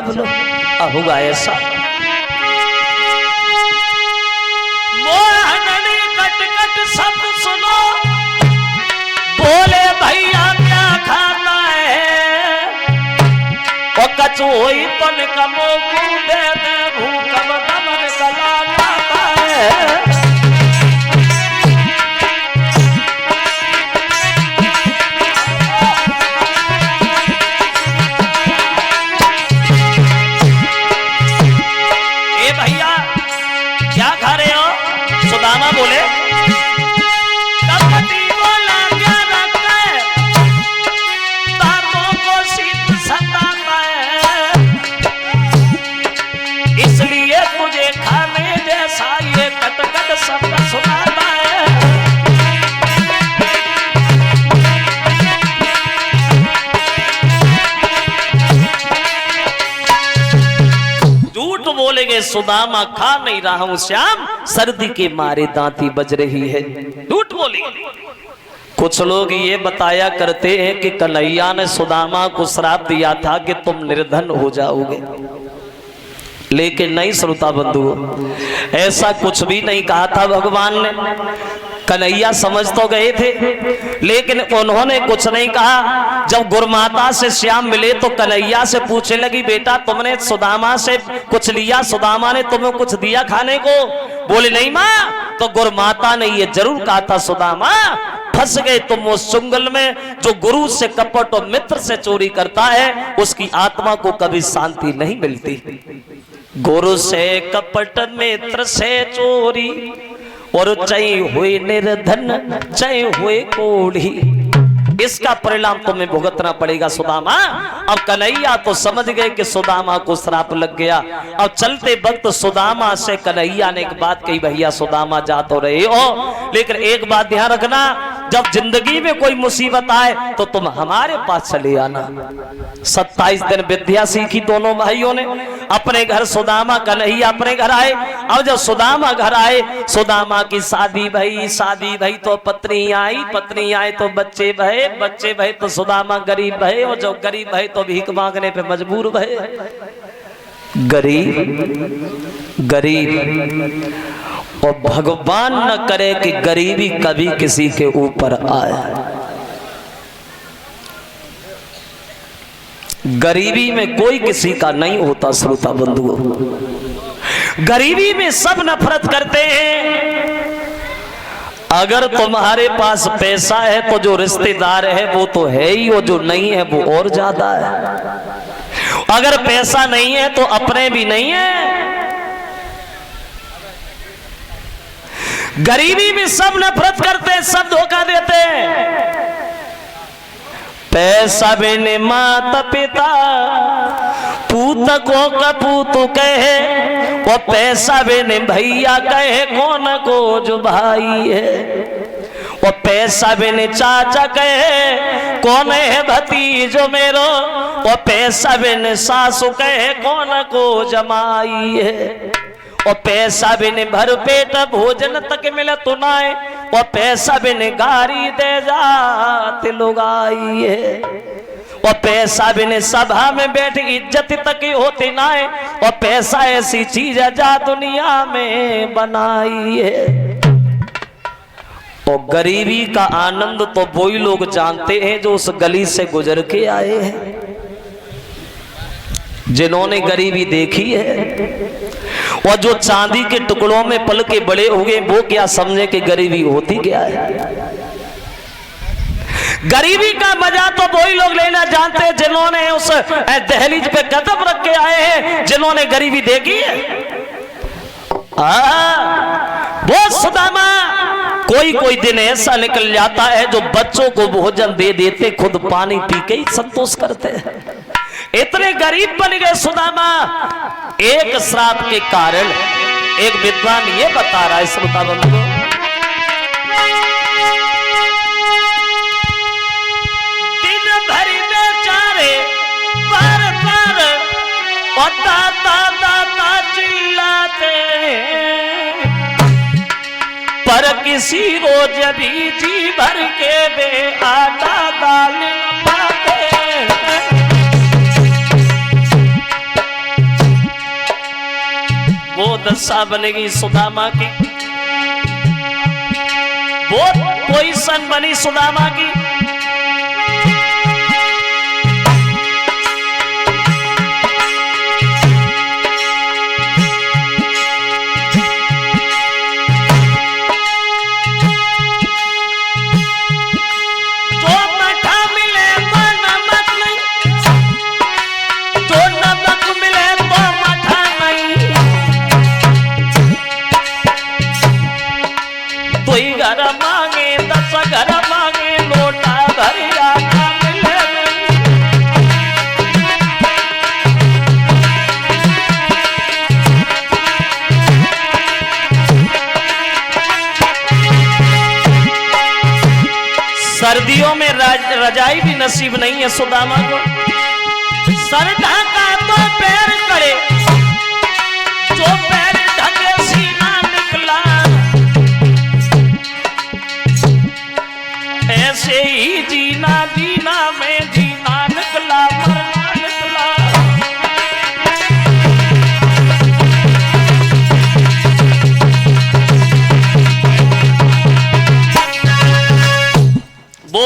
बोलो होगा ऐसा। मोहननी कट कट शब्द सुनो, बोले भैया क्या खाना है, और कचोई तन कमो दे दे भूकम दमन गला जाता है। सुदामा बोले कपटी बोला क्या रखता है, बातों को शीत सताता है, इसलिए तुझे खाने जैसा ये कटकट शब्द सुनाता है। झूठ बोलेंगे सुदामा, खा नहीं रहा हूं श्याम, सर्दी के मारे दांती बज रही है, झूठ बोलेंगे। कुछ लोग ये बताया करते हैं कि कन्हैया ने सुदामा को श्राप दिया था कि तुम निर्धन हो जाओगे, लेकिन नहीं श्रोता बंधुओं, ऐसा कुछ भी नहीं कहा था भगवान ने। कन्हैया समझ तो गए थे, लेकिन उन्होंने कुछ नहीं कहा। जब गुरुमाता से श्याम मिले तो कन्हैया से पूछने लगी, बेटा तुमने सुदामा से कुछ लिया, सुदामा ने तुम्हें कुछ दिया खाने को? बोले नहीं माँ। तो गुरुमाता ने ये जरूर कहा था, सुदामा फंस गए तुम उस चुंगल में, जो गुरु से कपट और मित्र से चोरी करता है उसकी आत्मा को कभी शांति नहीं मिलती। गुरु से कपट मित्र से चोरी, और चई हुए निर्धन चई हुए कोढ़ी, इसका परिणाम तुम्हें भुगतना पड़ेगा सुदामा। अब कन्हैया तो समझ गए कि सुदामा को श्राप लग गया। अब चलते वक्त सुदामा से कन्हैया ने एक बात कही, भैया सुदामा जा तो रहे हो, लेकिन एक बात ध्यान रखना, जब जिंदगी में कोई मुसीबत आए तो तुम हमारे पास चले आना। 27 दिन विद्या सीखी दोनों भाइयों ने अपने घर, सुदामा कन्हैया अपने घर आए। अब जब सुदामा घर आए, सुदामा की शादी भई तो पत्नी आई तो बच्चे भये तो सुदामा गरीब भये, और जो गरीब भये तो भीख मांगने पे मजबूर भये। गरीब और भगवान न करे कि गरीबी कभी किसी के ऊपर आए। गरीबी में कोई किसी का नहीं होता श्रोता बंधुओं, गरीबी में सब नफरत करते हैं। अगर तुम्हारे पास पैसा है तो जो रिश्तेदार है वो तो है ही, और जो नहीं है वो और ज्यादा है। अगर पैसा नहीं है तो अपने भी नहीं है। गरीबी में सब नफरत करते हैं, सब धोखा देते हैं। पैसा बिन माता पिता पूत को कपूत कहे, वो पैसा बिन भैया कहे कौन को जो भाई है, वो पैसा बिन चाचा कहे कौन है भतीजो मेरो, वो पैसा बिन सासू कहे कौन को जमाई है, और पैसा बिन भर पेट भोजन तक मिले तो नाए, और पैसा बिन गारी दे जात लोग आई है, और पैसा बिन सभा में बैठ इज्जत तक होती नाए, और पैसा ऐसी चीज है जा दुनिया में बनाई है। और गरीबी का आनंद तो वही लोग जानते हैं जो उस गली से गुजर के आए हैं, जिन्होंने गरीबी देखी है। और जो चांदी के टुकड़ों में पल के बड़े हो गए वो क्या समझे कि गरीबी होती क्या है। गरीबी का मजा तो वही लोग लेना जानते हैं जिन्होंने उस दहलीज पे कदम रख के आए हैं, जिन्होंने गरीबी देखी है। वो सुदामा कोई दिन ऐसा निकल जाता है जो बच्चों को भोजन दे देते, खुद पानी पी के ही संतोष करते हैं। इतने गरीब बन गए सुदामा एक श्राप के कारण। एक विद्वान ये बता रहा है श्रोता बंधुओं, दिन भर में चारे पर और दाता दाता चिल्लाते, पर किसी रोज भी जी भर के वे आटा दाल पाते। दशा बनेगी सुदामा की, बहुत पोजीशन बनी सुदामा की। घर मांगे 10 घर मांगे लोटा भरिया मिले सर्दियों में रजाई भी नसीब नहीं है सुदामा को। सर ढका तो पैर करे, जो पैर ढके सीना निकला। ऐसे ही जीना जीना में जीना निकला, मरना निकला। वो